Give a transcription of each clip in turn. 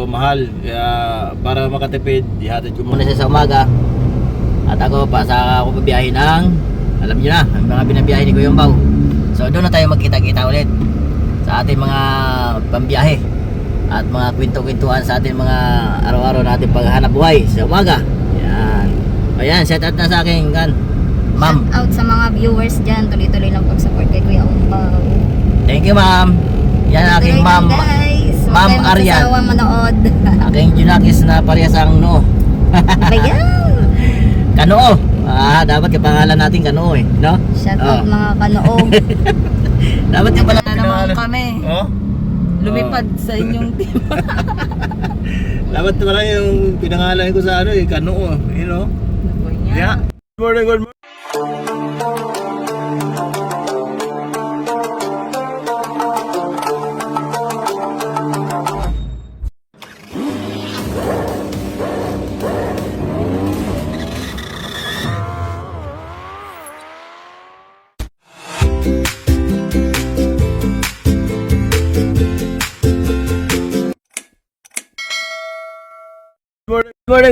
mahal. Kaya para makatipid, ihatid ko muna siya sa umaga. At ako pa sa ako babiyahe ng, alam niyo na, ang mga binabiyahe ni Kuya Bao. So doon na tayo magkita-kita ulit sa ating mga pambiyahe at mga kwento-kwentuhan sa ating mga araw-araw natin paghahanap buhay sa umaga. Yan. Ayan, shout out na sa akin kan, ma'am. Shout out sa mga viewers dyan. Tuloy-tuloy lang pag-support kay Kuya Bao. Thank you, ma'am. Yan aking ma'am. Ma'am Aryan. Huwag manood. Aking Junakis na parehasang noo. Bayan. Kanoo. Dapat kapangalan natin Kanoo no? Shout out mga kanoo. Dapat yung pala naman kami. Oh? Lumipad sa inyong team. Dapat pala yung pinangalan ko sa Kanoo, you know? Yeah. Good morning, good morning.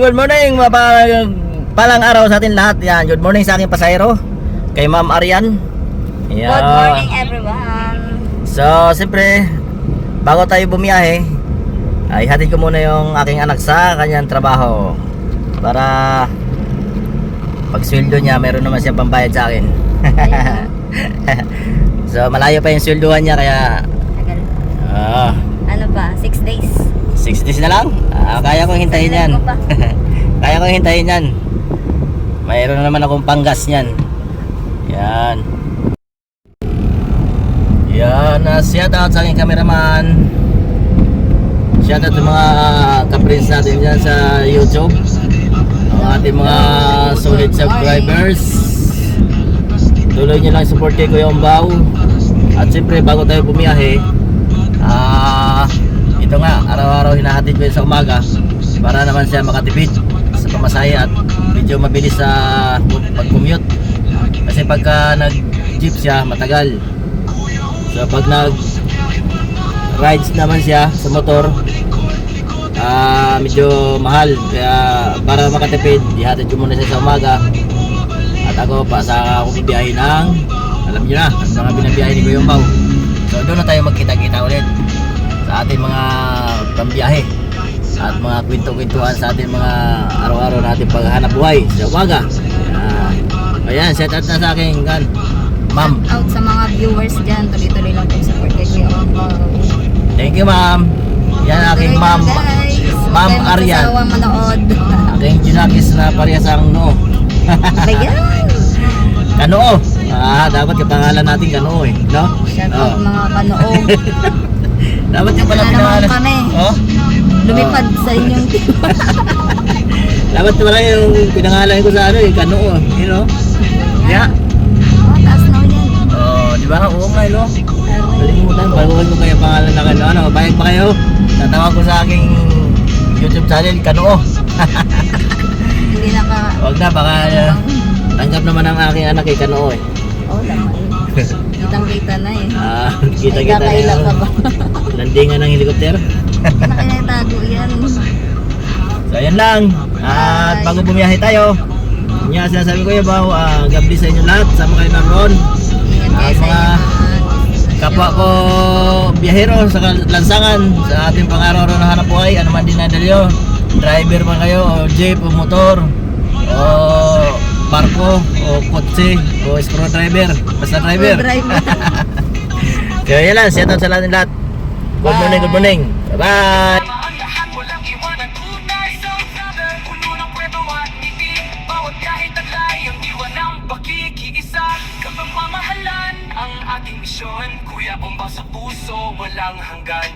Good morning, palang araw sa atin lahat. Yan, good morning sa aking pasahero, kay Ma'am Aryan. Yan. Good morning everyone. So, siyempre, bago tayo bumiyahe, ay hatid ko muna yung aking anak sa kanyang trabaho para pag sweldo niya, meron naman siyang pambayad sa akin. So, malayo pa yung sweldohan niya, kaya ano ba, 6 days? 6 days na lang? Kaya kong hintayin yan. Kaya kong hintayin yan. Mayroon na naman akong panggas yan. Yan. Yan. Shout out sa aking cameraman. Shout out sa mga ka-friends natin dyan sa YouTube. Ang ating mga solid subscribers. Tuloy nyo lang support kay Kuya Bao. At siyempre bago tayo bumiyahe, ito nga, araw-araw hinahatid ko yun sa umaga para naman siya makatipid sa pamasahe at medyo mabilis sa pag-commute. Kasi pagka nag-jeep siya, matagal. So pag nag-rides naman siya sa motor, medyo mahal. Kaya para makatipid, ihatid ko muna siya sa umaga. At ako pa sa ako bibiyahe ng, alam niyo na, ang mga binabiyahe ni Kuya Bao. So doon na tayo magkita-kita ulit sa ating mga pambiyahe at mga kwento-kwentuhan sa ating mga araw-araw natin paghahanap buhay sa umaga. Ayan, shout out na sa akin kan, ma'am. Shout out sa mga viewers dyan. Tuloy-tuloy lang pag-support kay Kuya Bao. Thank you, ma'am. Yan aking ma'am. Ma'am Aryan. Huwag manood. Aking Junakis na parehasang noo. Bayan. Kanoo. Dapat kapangalan natin Kanoo no? Shout out mga kanoo. Dapat yung pala pinangalan kami. Oh? Lumipad sa inyong team. Dapat pala yung pinangalan ko sa Kanoo, you know? Yeah. Taas na yan. Di ba? Oo nga, no? Kalimutan, baguhan ko kayo pangalan na Kanoo. Bayag pa kayo? Tatawag ko sa aking YouTube channel, Kanoo. Hindi na ka... Huwag na, baka tanggap naman ang aking anak kay Kanoo Oo naman. Kitang-kita na eh. Kita-kita na Kailan ka ba? landingan ng helikopter. Nakinatago yan. So ayan lang. At bago bumiyahe tayo, niya sinasabi ko yung Bao, God bless sa inyo lahat. Sama kayo naroon. Mga kapwa ko biyahero sa lansangan, sa ating pang-araw-araw na hanap buhay, ano man din nadalyo, driver man kayo, o jeep, o motor, o barko, o kotse, o screwdriver, basta driver. Kaya yan lang, shout out sa lahat. Good morning, good morning. Bye-bye. Ang ating misyon, Kuya Bao sa puso, walang hanggan.